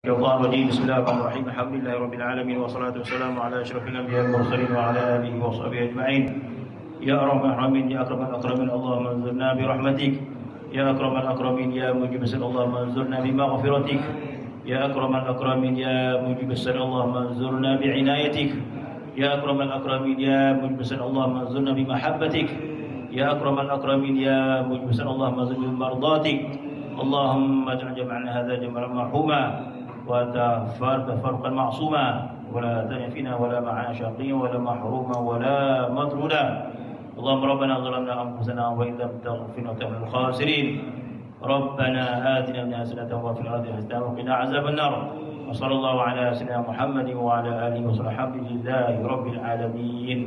الشيطان الرجيم. بسم الله الرحمن الرحيم. الحمد لله رب العالمين والصلاة والسلام على أشرف الأنبياء والمرسلين وعلى آله وصحبه أجمعين. يا أرحم الراحمين يا أكرم الأكرمين اللهم انزلنا برحمتك. يا أكرم الأكرمين يا مجيب السؤال اللهم انزلنا بمغفرتك. يا أكرم الأكرمين يا مجيب السؤال اللهم انزلنا بعنايتك. يا أكرم الأكرمين يا مجيب السؤال اللهم انزلنا بمحبتك. يا أكرم الأكرمين يا مجيب السؤال اللهم انزلنا بمرضاتك. اللهم اجعل جمعنا هذا جمعا مرحوما وتفرقا معصوما ولا تدع فينا ولا معنا شقيا ولا محروما ولا مطرودا. اللهم ربنا ظلمنا أنفسنا وإن لم تغفر لنا من الخاسرين. ربنا آتنا من حسنة وفي الأرض حسنة وقنا عذاب النار. وصلى الله على سيدنا محمد وعلى آله وصحبه. الحمد لله رب العالمين.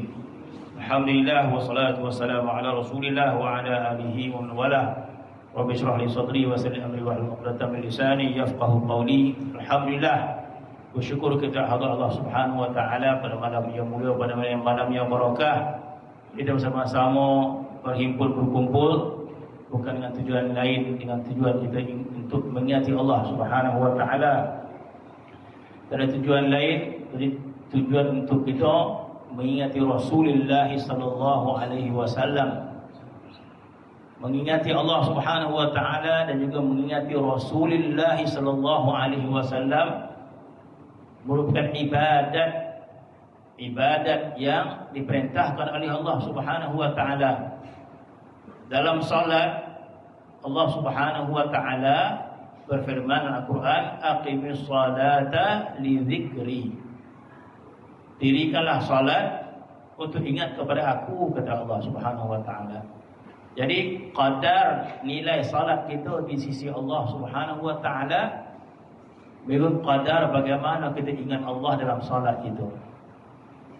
الحمد لله والصلاة والسلام على رسول الله وعلى آله ومن والاه. Rabbi syrah li sadri wa yassir li amri wahlul 'uqdatam min lisani yafqahu qawli. Alhamdulillah, bersyukur kita kepada Allah Subhanahu wa taala pada malam yang mulia, pada malam yang barakah. Kita bersama-sama berhimpun berkumpul bukan dengan tujuan lain, dengan tujuan kita untuk mengingati Allah Subhanahu wa taala. Tak ada tujuan lain, tujuan untuk kita mengingati Rasulullah sallallahu alaihi wasallam, mengingati Allah Subhanahu wa taala dan juga mengingati Rasulullah sallallahu alaihi wasallam merupakan ibadat yang diperintahkan oleh Allah Subhanahu wa taala. Dalam salat Allah Subhanahu wa taala berfirman dalam Al-Quran, aqimis salata li dzikri. Dirikanlah salat untuk ingat kepada aku, kata Allah Subhanahu wa taala. Jadi qadar nilai salat kita di sisi Allah Subhanahu wa taala mengikut qadar bagaimana kita ingat Allah dalam salat kita.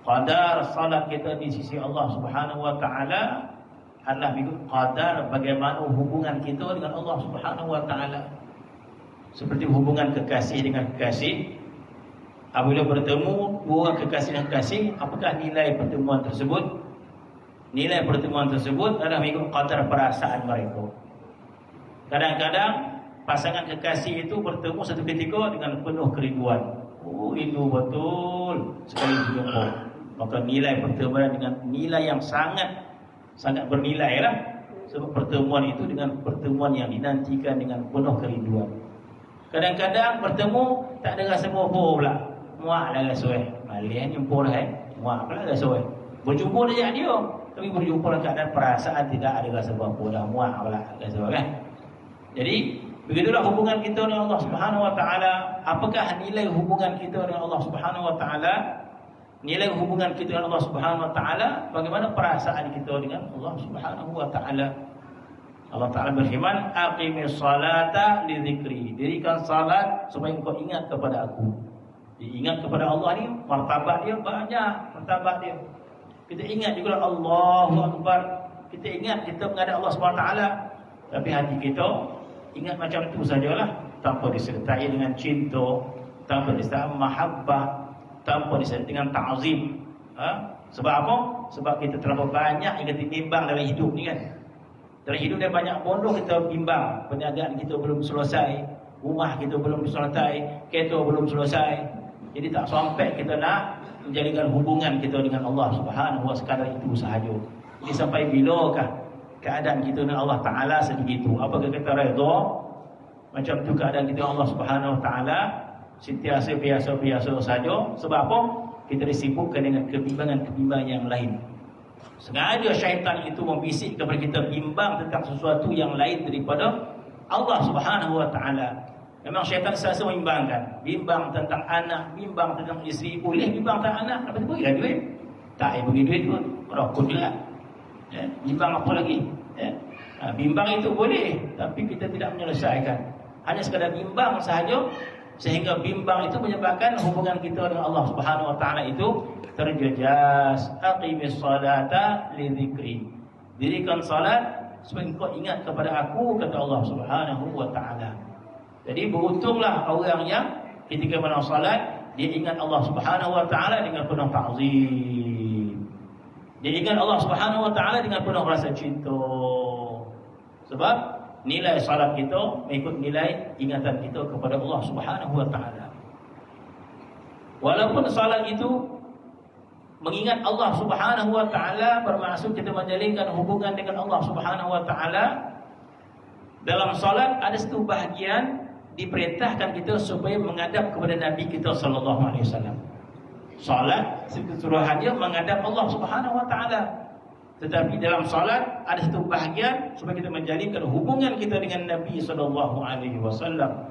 Qadar salat kita di sisi Allah Subhanahu wa taala adalah mengikut qadar bagaimana hubungan kita dengan Allah Subhanahu wa taala. Seperti hubungan kekasih dengan kekasih. Apabila bertemu dua kekasih dan kekasih, apakah nilai pertemuan tersebut? Nilai pertemuan tersebut adalah mengikut qadar perasaan mereka. Kadang-kadang pasangan kekasih itu bertemu satu ketika dengan penuh kerinduan. Oh, rindu betul sekali berjumpa. Maka nilai pertemuan dengan nilai yang sangat bernilai lah. Sebab pertemuan itu dengan pertemuan yang dinantikan dengan penuh kerinduan. Kadang-kadang bertemu tak ada rasa apa pula. Muak lah rasa malih jumpa lah muak pula rasa berjumpa dia tapi berjumpa dalam keadaan perasaan tidak ada rasa apa-apa, dah muak pula rasa kan. Jadi begitulah hubungan kita dengan Allah Subhanahu wa taala. Apakah nilai hubungan kita dengan Allah Subhanahu wa taala? Nilai hubungan kita dengan Allah Subhanahu wa taala, bagaimana perasaan kita dengan Allah Subhanahu wa taala? Allah Taala berfirman, aqimis salata li dzikri. Dirikan salat supaya engkau ingat kepada aku. Diingat kepada Allah ni martabat dia banyak, martabat dia. Kita ingat juga Allahu Akbar. Kita ingat kita menghadap Allah SWT. Tapi hati kita ingat macam tu sajalah, tanpa disertai dengan cinta, tanpa disertai mahabbah, tanpa disertai dengan ta'zim. Sebab apa? Sebab kita terlalu banyak yang kita bimbang dalam hidup ni kan. Dalam hidup dia banyak bodoh kita bimbang. Perniagaan kita belum selesai, rumah kita belum selesai, kereta belum selesai. Jadi tak sampai kita nak menjadikan hubungan kita dengan Allah Subhanahu wa sekadar itu sahaja. Jadi sampai bilakah keadaan kita dengan Allah Ta'ala sebegitu? Apakah kita redha macam tu keadaan kita dengan Allah Subhanahu wa Ta'ala sentiasa biasa-biasa saja? Sebab apa? Kita disibukkan dengan kebimbangan-kebimbangan yang lain. Sengaja syaitan itu membisik kepada kita bimbang tentang sesuatu yang lain daripada Allah Subhanahu wa Ta'ala. Memang syaitan selalu membimbangkan, bimbang tentang anak, bimbang tentang isteri. Boleh bimbang tentang anak, dapat bagilah duit. Tak payah bagi duit pun, rokok juga. Bimbang apa lagi? Bimbang itu boleh, tapi kita tidak menyelesaikan. Hanya sekadar bimbang sahaja, sehingga bimbang itu menyebabkan hubungan kita dengan Allah Subhanahu wa taala itu terjejas. Aqimis salata li dzikri. Dirikan salat supaya engkau ingat kepada aku, kata Allah Subhanahu wa taala. Jadi beruntunglah orang yang ketika mana salat dia ingat Allah Subhanahu wa taala dengan penuh ta'zim. Dia ingat Allah Subhanahu wa taala dengan penuh rasa cinta. Sebab nilai salat kita mengikut nilai ingatan kita kepada Allah Subhanahu wa taala. Walaupun salat itu mengingat Allah Subhanahu wa taala, bermaksud kita menjalinkan hubungan dengan Allah Subhanahu wa taala. Dalam salat ada satu bahagian diperintahkan kita supaya menghadap kepada Nabi kita sallallahu alaihi wasallam. Salat keseluruhannya menghadap Allah Subhanahu wa taala. Tetapi dalam salat ada satu bahagian supaya kita menjalinkan hubungan kita dengan Nabi sallallahu alaihi wasallam.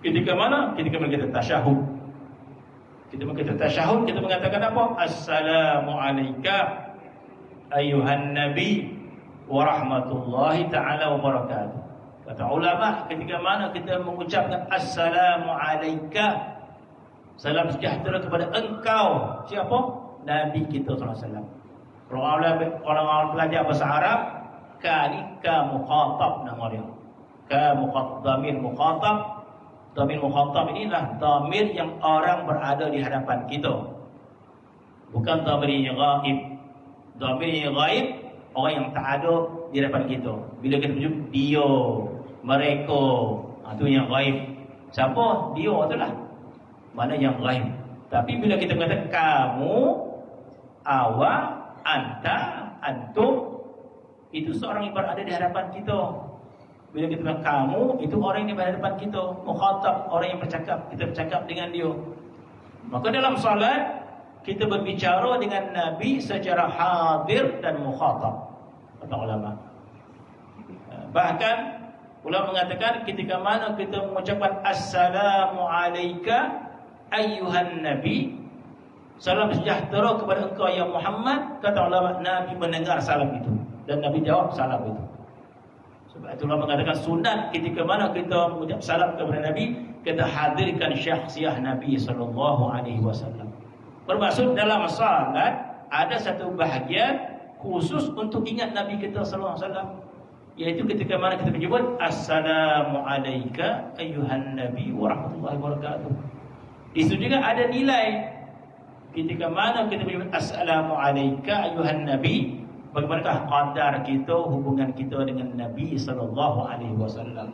Ketika mana? Ketika kita tasyahud. Kita tasyahud, kita mengatakan apa? Assalamu alayka ayyuhan nabi wa rahmatullahi ta'ala wa barakatuh. Kata ulama, ketika mana kita mengucapkan assalamu alayka, salam sejahtera kepada engkau. Siapa? Nabi kita sallallahu alaihi wasallam. Orang-orang belajar bahasa Arab, ka mukhatab nama dia. Ka damir mukhatab. Damir mukhatab inilah damir yang orang berada di hadapan kita. Bukan damir yang ghaib. Damir yang ghaib, orang yang tak ada di hadapan kita. Bila kita menyebut dia, mereka, itu yang ghaib. Siapa? Dia itulah. Mana yang ghaib. Tapi bila kita mengatakan kamu, awak, anta, antum, itu seorang yang berada di hadapan kita. Bila kita bilang kamu, itu orang yang berada di hadapan kita. Mukhatab, orang yang bercakap, kita bercakap dengan dia. Maka dalam salat kita berbicara dengan Nabi secara hadir dan mukhatab, kata ulama. Bahkan ulama mengatakan ketika mana kita mengucapkan assalamu alayka ayyuhan nabi, salam sejahtera kepada engkau ya Muhammad, kata ulama, Nabi mendengar salam itu dan Nabi jawab salam itu. Sebab itu ulama mengatakan sunat ketika mana kita mengucap salam kepada Nabi, kita hadirkan syakhsiah Nabi sallallahu alaihi wasallam. Bermaksud dalam salat ada satu bahagian khusus untuk ingat Nabi kita sallallahu alaihi wasallam, yaitu ketika mana kita menyebut assalamu alayka ayyuhan nabi wa rahmatullahi wa barakatuh. Di situ juga ada nilai ketika mana kita menyebut assalamu alayka ayyuhan nabi, bagaimanakah qadar kita, hubungan kita dengan Nabi sallallahu alaihi wasallam.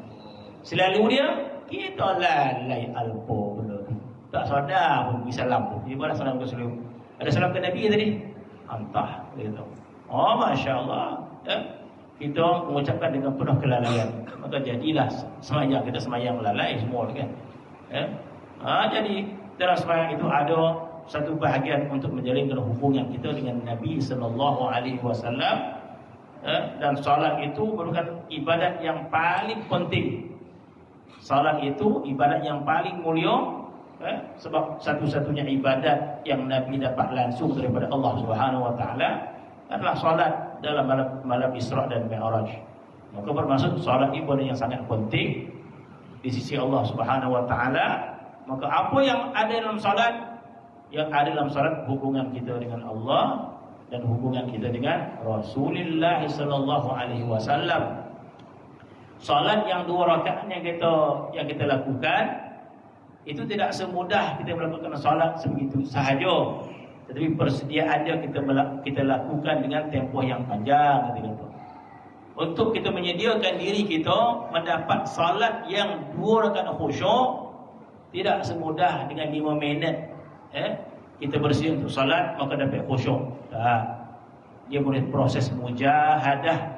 Selalu dia kita lalai alpo belum. Tak sadar pun pergi salam tu. Dia balas salam ke seluruh. Ada salam ke Nabi tadi? Antah gitu. Oh masya-Allah. Ya. Kita mengucapkan dengan penuh kelalaian. Maka jadilah sembahyang kita sembahyang lalai semua kan. Ya. Jadi dalam sembahyang itu ada satu bahagian untuk menjalinkan hubungan kita dengan Nabi sallallahu alaihi wasallam. Dan salat itu merupakan ibadat yang paling penting. Salat itu ibadat yang paling mulia. Sebab satu-satunya ibadat yang Nabi dapat langsung daripada Allah Subhanahu wa taala adalah salat dalam malam Isra dan Mi'raj. Maka bermaksud salat ibadah yang sangat penting di sisi Allah Subhanahu wa taala. Maka apa yang ada dalam salat? Yang ada dalam salat hubungan kita dengan Allah dan hubungan kita dengan Rasulullah sallallahu alaihi wasallam. Salat yang 2 rakaat yang kita lakukan itu tidak semudah kita melakukan salat sebegitu sahaja. Tetapi persediaannya kita lakukan dengan tempoh yang panjang gitu. Untuk kita menyediakan diri kita mendapat salat yang 2 rakaat khusyuk tidak semudah dengan 5 minit. Kita bersedia untuk salat maka dapat khusyuk. Dia boleh proses mujahadah.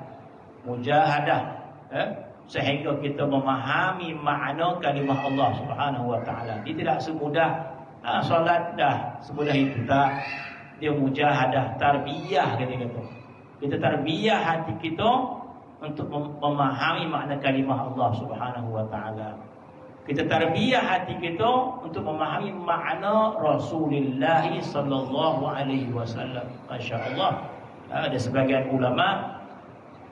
Sehingga kita memahami makna kalimah Allah Subhanahu wa taala. Dia tidak semudah solat dah semudah itu tak. Dia mujahadah, tarbiyah kata-kata. Kita tarbiyah hati kita untuk memahami makna kalimah Allah Subhanahu wa taala. Kita tarbiyah hati kita untuk memahami makna Rasulullah sallallahu alaihi wasallam. Masya-Allah. Ada sebagian ulama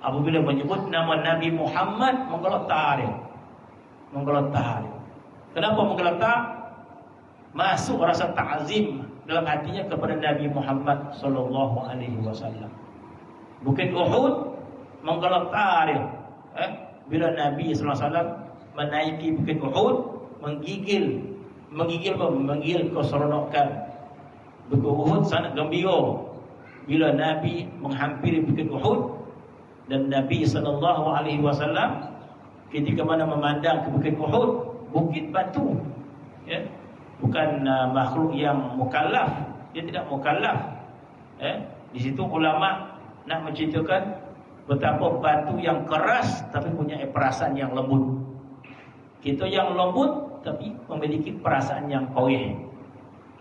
apabila menyebut nama Nabi Muhammad menggeletar dia. Kenapa menggeletar? Masuk rasa ta'zim dalam hatinya kepada Nabi Muhammad sallallahu alaihi wasallam. Bukit Uhud menggeletar dia. Bila Nabi sallallahu alaihi wasallam menaiki Bukit Uhud, menggigil keseronokan. Bukit Uhud sangat gembira bila Nabi menghampiri Bukit Uhud. Dan Nabi sallallahu alaihi wasallam ketika mana memandang ke Bukit Uhud, bukit batu, bukan makhluk yang mukallaf. Dia tidak mukallaf. Di situ ulama nak menceritakan betapa batu yang keras tapi punya perasaan yang lembut. Kita yang lembut tapi memiliki perasaan yang koyeh.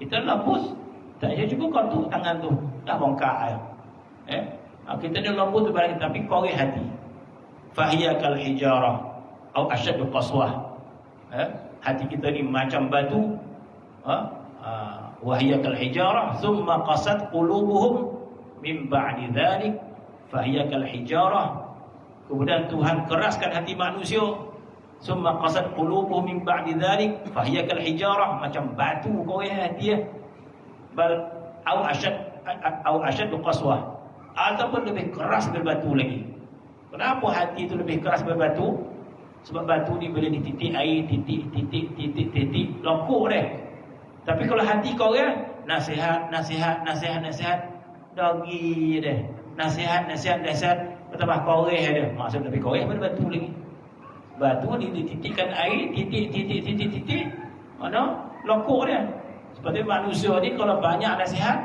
Kita lembut, tak payah cukup kau tu tangan tu dah bongkak. Kita ni lembut berbalik tapi koyeh hati. Fahiya kal hijarah atau asyaddu qaswah. Hati kita ni macam batu. Wahiya kal hijarah thumma qasat qulubuhum min ba'di dhalik fahiya kal hijarah. Kemudian Tuhan keraskan hati manusia, thumma qasat qulubuhum min ba'di dhalik fahiya kal hijarah, macam batu kau hati bal au asyad qaswah, ataupun lebih keras daripada batu lagi. Kenapa hati itu lebih keras daripada batu? Sebab batu ni bila dititik air, titik lokok dia. Tapi kalau hati kau nasihat dagi dia. Nasihat betapa koreh dia. Maksud lebih koreh daripada batu lagi. Batu ni dititikkan air, titik. Mana? Lokok dia. Seperti manusia ni kalau banyak nasihat,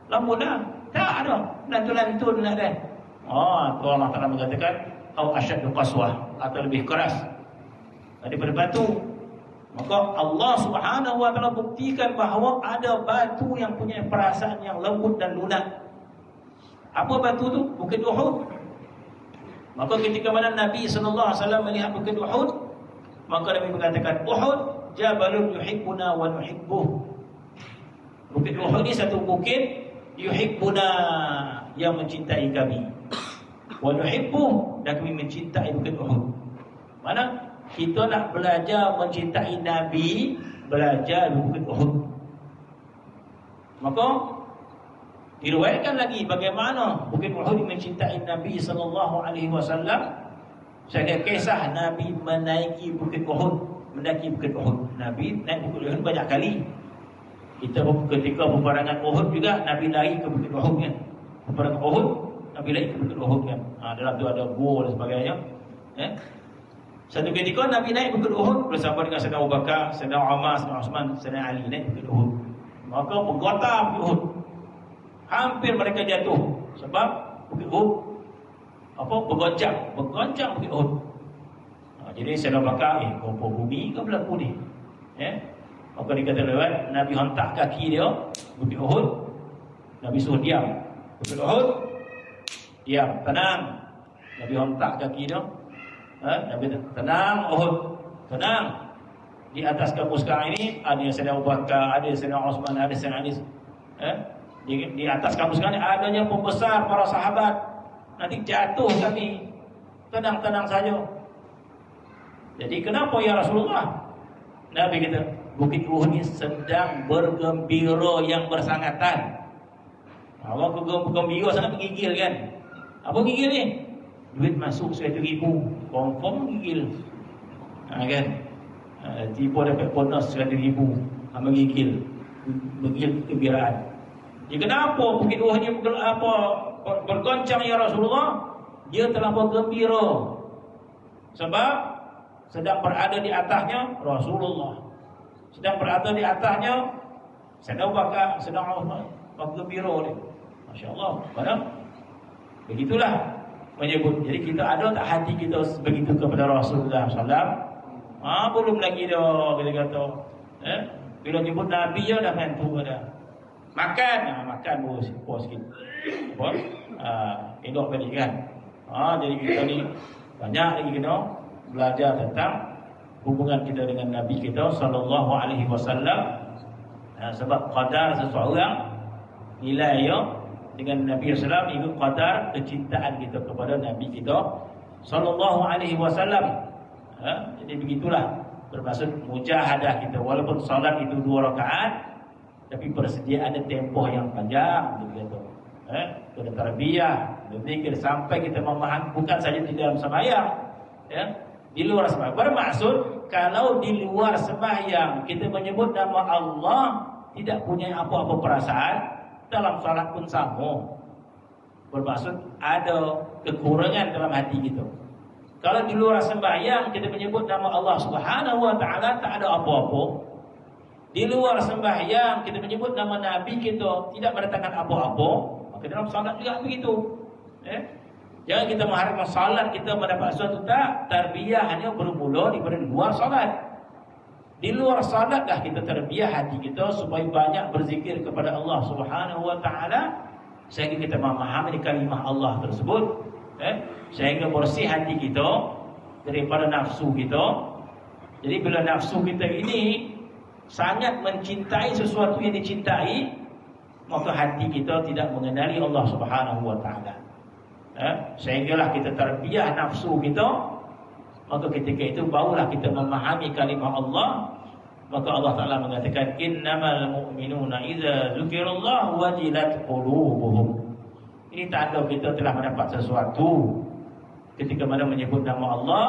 lambun dah. Tak ada. Lantun-lantun lah dia. Tu Allah Ta'ala mengatakan au asyaddu qaswah, atau lebih keras daripada batu. Maka Allah Subhanahu wa Ta'ala buktikan bahawa ada batu yang punya perasaan yang lembut dan lunak. Apa batu tu? Bukit Uhud. Maka ketika mana Nabi SAW melihat Bukit Uhud, maka Nabi mengatakan, Uhud jabalun yuhibbuna wa nuhibbuh. Bukit Uhud ni satu bukit yuhibbuna, yang mencintai kami, wa nuhibbuh, dan kami mencintai Bukit Uhud. Mana? Kita nak belajar mencintai Nabi, belajar di Bukit Uhud. Maka diriwayatkan lagi bagaimana Bukit Uhud mencintai Nabi SAW. Saya kisah Nabi menaiki Bukit Uhud, mendaki Bukit Uhud. Nabi naik Bukit Uhud banyak kali. Kita ketika peperangan Uhud juga Nabi lari ke Bukit Uhud kan. Peperangan Uhud Nabi lari ke Bukit Uhud kan. Dalam tu ada gua dan sebagainya. Satu ketika Nabi naik Bukit Uhud bersama dengan Sayyidina Abu Bakar, Sayyidina Umar, Sayyidina Uthman, Sayyidina Ali naik Bukit Uhud. Maka bergotar Bukit Uhud. Hampir mereka jatuh sebab Bukit Uhud bergoncang Bukit Uhud. Jadi Sayyidina Abu Bakar, kau bumi ke berlaku ni? Maka dikata lewat, Nabi hentak kaki dia Bukit Uhud. Nabi suruh diam. Bukit Uhud diam, tenang. Nabi hentak kaki dia. Nabi tenang, Uhud tenang. Di atas kamu sekarang ini ada Sayyidina Abu Bakar, ada Sayyidina Uthman, ada Sayyidina Ali. Di atas kamu sekarang ini adanya pembesar para sahabat. Nanti jatuh kami. Tenang saja. Jadi kenapa ya Rasulullah? Nabi kata, Bukit Uhud ini sedang bergembira yang bersangatan. Awak bergembira sangat menggigil kan? Apa gigil ni? Duit masuk 100,000, confirm gigil. Kan? Tiba dapat bonus 100,000, menggigil kegembiraan. Jadi kenapa Bukit Uhud ni bergoncang ya Rasulullah? Dia telah bergembira sebab sedang berada di atasnya Rasulullah, sedang berada di atasnya Sayyidina Abu Bakar, Sayyidina Uthman. Bergembira dia, masya-Allah. Begitulah menyebut. Jadi kita ada tak hati kita begitu kepada Rasulullah SAW? Belum lagi dah kita kata. Bila nyebut Nabi je dah mentu dah. Makan puas sikit. Elok balik kan. Jadi kita ni banyak lagi kena belajar tentang hubungan kita dengan Nabi kita sallallahu alaihi wasallam. Sebab qadar seseorang nilai dengan Nabi SAW ikut qadar kecintaan kita kepada Nabi kita sallallahu alaihi wasallam. Jadi begitulah bermaksud mujahadah kita. Walaupun salat itu 2 rakaat, tapi bersedia ada tempoh yang panjang begitu. Kena tarbiyah, lebih sampai kita memahami, bukan saja di dalam sembahyang, di luar sembahyang. Bermaksud kalau di luar sembahyang kita menyebut nama Allah, tidak punya apa-apa perasaan, dalam salat pun sama. Bermaksud ada kekurangan dalam hati kita. Kalau di luar sembahyang kita menyebut nama Allah Subhanahu wa Ta'ala, tak ada apa-apa. Di luar sembahyang kita menyebut nama Nabi kita, tidak mendatangkan apa-apa, maka dalam salat juga begitu. Jangan kita mengharapkan salat kita mendapat sesuatu. Tak, tarbiyah hanya bermula di luar salat. Di luar salat dah kita tarbiyah hati kita supaya banyak berzikir kepada Allah Subhanahu wa taala, sehingga kita memahami kalimah Allah tersebut, sehingga bersih hati kita daripada nafsu kita. Jadi bila nafsu kita ini sangat mencintai sesuatu yang dicintai, maka hati kita tidak mengenali Allah Subhanahu wa taala. Sehinggalah kita tarbiyah nafsu kita, maka ketika itu barulah kita memahami kalimah Allah. Maka Allah Taala mengatakan, innamal mu'minuna idza dzukirallahu wajilat qulubuhum. Ini tanda kita telah mendapat sesuatu. Ketika mana menyebut nama Allah,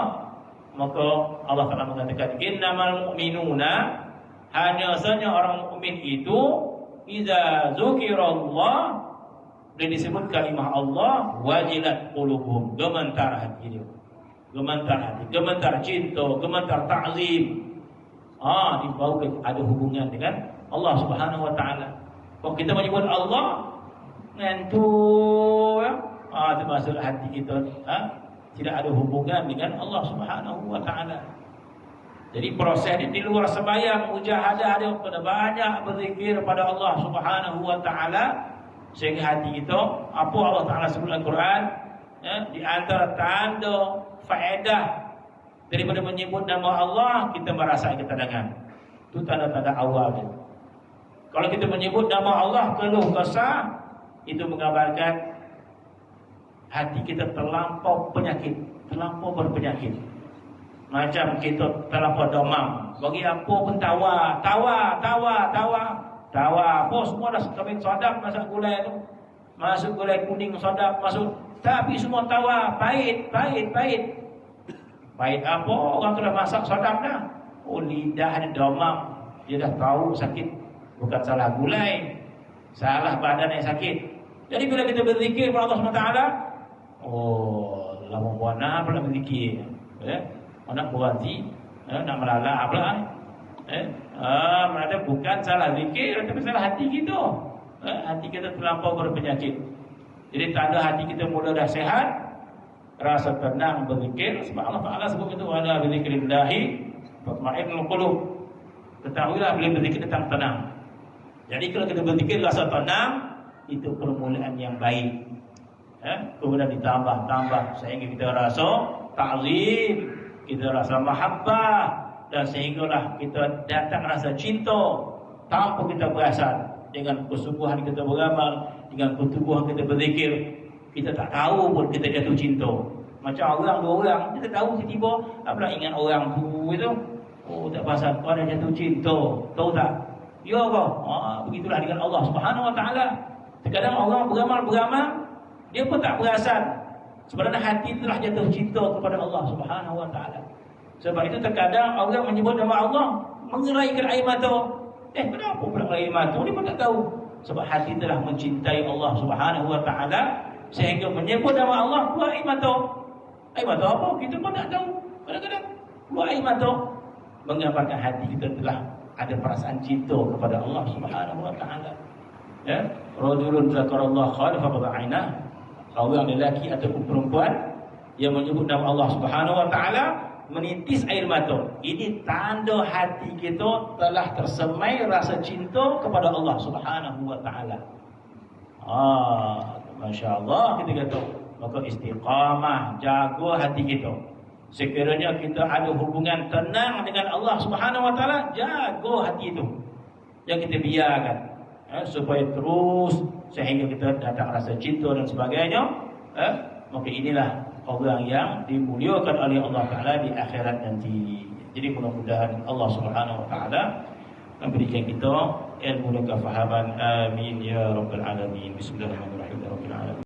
maka Allah Taala mengatakan, innamal mu'minuna, hanya saja orang mukmin itu idza dzukirallah, dan disebut kalimah Allah, wajilat qulubuhum, gemetar hati dia. Gemetar hati, gemetar cinta, gemetar ta'zim. Dibau ada hubungan dengan Allah Subhanahu wa taala. Kalau kita menyebut Allah ngantuk, termasuk hati kita tidak ada hubungan dengan Allah Subhanahu wa taala. Jadi proses di luar sembahyang, mujahadah, ada pada banyak berzikir pada Allah Subhanahu wa taala, sehingga hati kita, apa Allah Taala sebut dalam Al-Quran, di antara tanda faedah daripada menyebut nama Allah, kita merasa ketenangan. Itu tanda-tanda awal dia. Kalau kita menyebut nama Allah keluh kesah, itu menggambarkan hati kita terlampau penyakit, terlampau berpenyakit. Macam kita terlampau demam. Bagi apa pun tawa. Apa semua dah kami sadap masak gulai tu. Masuk gulai kuning sadap masuk. Tapi semua tawa, pahit. Pahit apa? Orang tu dah masak sadap dah. Lidah ada demam. Dia dah tahu sakit. Bukan salah gulai, salah badan yang sakit. Jadi bila kita berzikir kepada Allah SWT, lama buana pula berzikir. Nak berhenti, nak melalak pula. Berarti bukan salah zikir, tapi salah hati kita. Hati kita terlampau berpenyakit. Jadi tanda hati kita mula dah sehat, rasa tenang berzikir. Sebab Allah Ta'ala sebut itu, ala bizikrillahi tatma'innul qulub. Ketahuilah bila berzikir tentang tenang. Jadi kalau kita berzikir rasa tenang, itu permulaan yang baik. Kemudian ditambah sehingga kita rasa ta'zim, kita rasa mahabbah, dan sehinggalah kita datang rasa cinta tanpa kita perasan. Dengan kesungguhan kita beramal, dengan keteguhan kita berzikir, kita tak tahu pun kita jatuh cinta. Macam orang, dua orang, kita tahu tiba-tiba apabila ingat orang tu itu, tak perasan kau ada jatuh cinta. Tahu tak? Ya kau. Begitulah dengan Allah Subhanahu wa taala. Terkadang orang beramal, dia pun tak perasan sebenarnya hati telah jatuh cinta kepada Allah Subhanahu wa taala. Sebab itu terkadang orang menyebut nama Allah mengeraikan air mata. Kenapa pula air mata? Dia pun tak tahu. Sebab hati telah mencintai Allah Subhanahu wa taala sehingga menyebut nama Allah keluar air mata. Air mata apa? Kita pun tak tahu. Kadang-kadang keluar air mata menggambarkan hati kita telah ada perasaan cinta kepada Allah Subhanahu wa taala. Rajulun zakarallahu khalif faqada'ina. Orang lelaki ataupun perempuan yang menyebut nama Allah Subhanahu wa taala menitis air mata. Ini tanda hati kita telah tersemai rasa cinta kepada Allah Subhanahu wa taala. Masya-Allah kita kata, maka istiqamah, jaga hati kita. Sekiranya kita ada hubungan tenang dengan Allah Subhanahu wa taala, jaga hati itu. Yang kita biarkan supaya terus sehingga kita datang rasa cinta dan sebagainya. Maka inilah orang yang dimuliakan oleh Allah Ta'ala di akhirat nanti. Jadi mudah-mudahan Allah Subhanahu wa taala memberikan kita ilmu dan kefahaman. Amin ya rabbal alamin. Bismillahirrahmanirrahim.